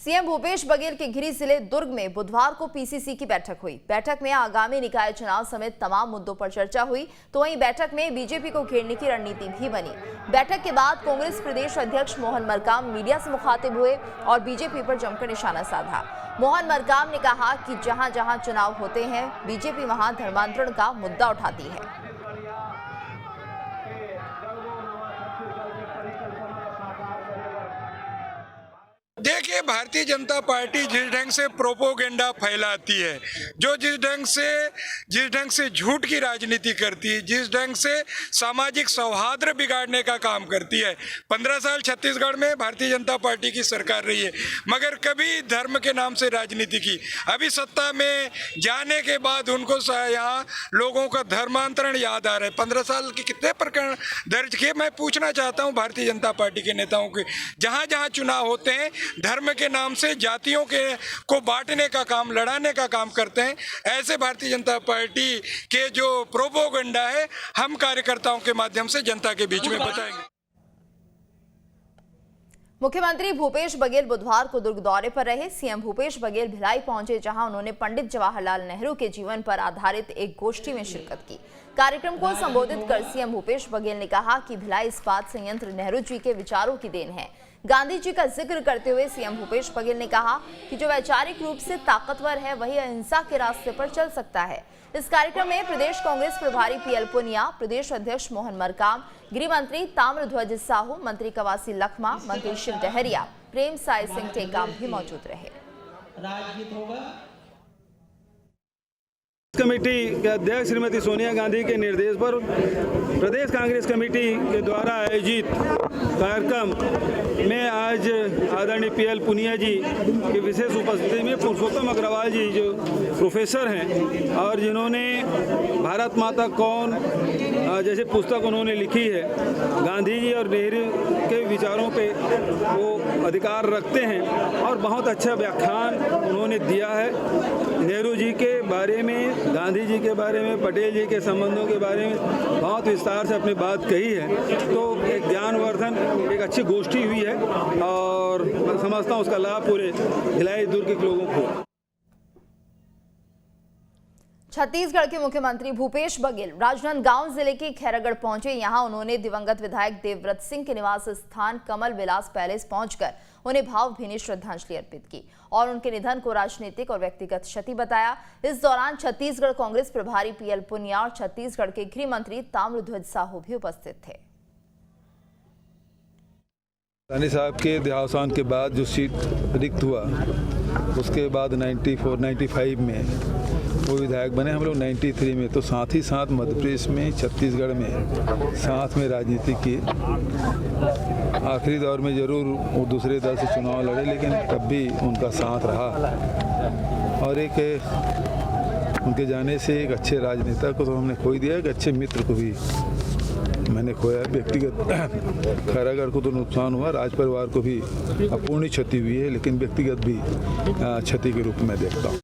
CM Bhupesh Baghel के गृह जिले दुर्ग में बुधवार को पीसीसी की बैठक हुई। बैठक में आगामी निकाय चुनाव समेत तमाम मुद्दों पर चर्चा हुई। तो वहीं बैठक में बीजेपी को घेरने की रणनीति भी बनी। बैठक के बाद कांग्रेस प्रदेश अध्यक्ष मोहन मरकाम मीडिया से मुखातिब हुए और बीजेपी पर जमकर निशाना साधा। मोहन मरकाम ने कहा कि जहां जहां चुनाव होते हैं बीजेपी वहां धर्मांतरण का मुद्दा उठाती है। देखिए, भारतीय जनता पार्टी जिस ढंग से प्रोपोगेंडा फैलाती है, जो जिस ढंग से झूठ की राजनीति करती है, जिस ढंग से सामाजिक सौहार्द बिगाड़ने का काम करती है। 15 साल छत्तीसगढ़ में भारतीय जनता पार्टी की सरकार रही है, मगर कभी धर्म के नाम से राजनीति की। अभी सत्ता में जाने के बाद उनको यहाँ लोगों का धर्मांतरण याद आ रहा है। 15 साल के कितने प्रकरण दर्ज किए। मैं पूछना चाहता हूँ भारतीय जनता पार्टी के नेताओं के, जहाँ जहाँ चुनाव होते हैं धर्म के नाम से जातियों को बांटने का काम, लड़ाने का काम करते हैं। ऐसे भारतीय जनता पार्टी के जो प्रोपोगेंडा है, हम कार्यकर्ताओं के माध्यम से जनता के बीच में बताएंगे। मुख्यमंत्री भूपेश बघेल बुधवार को दुर्ग दौरे पर रहे। सीएम भूपेश बघेल भिलाई पहुंचे, जहां उन्होंने पंडित जवाहरलाल नेहरू के जीवन पर आधारित एक गोष्ठी में शिरकत की। कार्यक्रम को संबोधित कर सीएम भूपेश बघेल ने कहा कि भिलाई इस्पात संयंत्र नेहरू जी के विचारों की देन है। गांधी जी का जिक्र करते हुए सीएम भूपेश बघेल ने कहा कि जो वैचारिक रूप से ताकतवर है वही अहिंसा के रास्ते पर चल सकता है। इस कार्यक्रम में प्रदेश कांग्रेस प्रभारी पीएल पुनिया, प्रदेश अध्यक्ष मोहन मरकाम, गृह मंत्री ताम्रध्वज साहू, मंत्री कवासी लखमा, मंत्री शिव डहरिया, प्रेम साय सिंह टेकाम भी मौजूद रहे। कमेटी के अध्यक्ष श्रीमती सोनिया गांधी के निर्देश पर प्रदेश कांग्रेस कमेटी के द्वारा आयोजित कार्यक्रम में आज आदरणीय पीएल पुनिया जी की विशेष उपस्थिति में पुरुषोत्तम अग्रवाल जी जो प्रोफेसर हैं और जिन्होंने भारत माता कौन जैसे पुस्तक उन्होंने लिखी है, गांधी जी और नेहरू के विचारों पे वो अधिकार रखते हैं और बहुत अच्छा व्याख्यान उन्होंने दिया है। नेहरू जी के बारे में, गांधी जी के बारे में, पटेल जी के संबंधों के बारे में बहुत विस्तार से अपनी बात कही है। तो एक ज्ञानवर्धन, एक अच्छी गोष्ठी हुई है और मैं समझता हूँ उसका लाभ पूरे भिलाई दुर्ग के लोगों को। छत्तीसगढ़ के मुख्यमंत्री भूपेश बघेल राजनांदगांव जिले के खैरागढ़ पहुंचे। यहां उन्होंने दिवंगत विधायक देवव्रत सिंह के निवास स्थान कमल विलास पैलेस पहुंचकर उन्हें भावभीनी श्रद्धांजलि अर्पित की और उनके निधन को राजनीतिक और व्यक्तिगत क्षति बताया। इस दौरान छत्तीसगढ़ कांग्रेस प्रभारी पीएल पुनिया और छत्तीसगढ़ के गृह मंत्री ताम्रध्वज साहू भी उपस्थित थे। रानी साहब के देहावसान के बाद जो सीट रिक्त हुआ, उसके बाद 94-95 में वो विधायक बने, हम लोग 93 में। तो साथ ही साथ मध्य प्रदेश में, छत्तीसगढ़ में साथ में राजनीति की। आखिरी दौर में जरूर वो दूसरे दल से चुनाव लड़े, लेकिन तब भी उनका साथ रहा और एक उनके जाने से एक अच्छे राजनेता को तो हमने खो दिया, एक अच्छे मित्र को भी मैंने खोया। व्यक्तिगत खैरागढ़ को तो नुकसान हुआ, राज परिवार को भी अपूर्णीय क्षति हुई है, लेकिन व्यक्तिगत भी क्षति के रूप में देखता हूँ।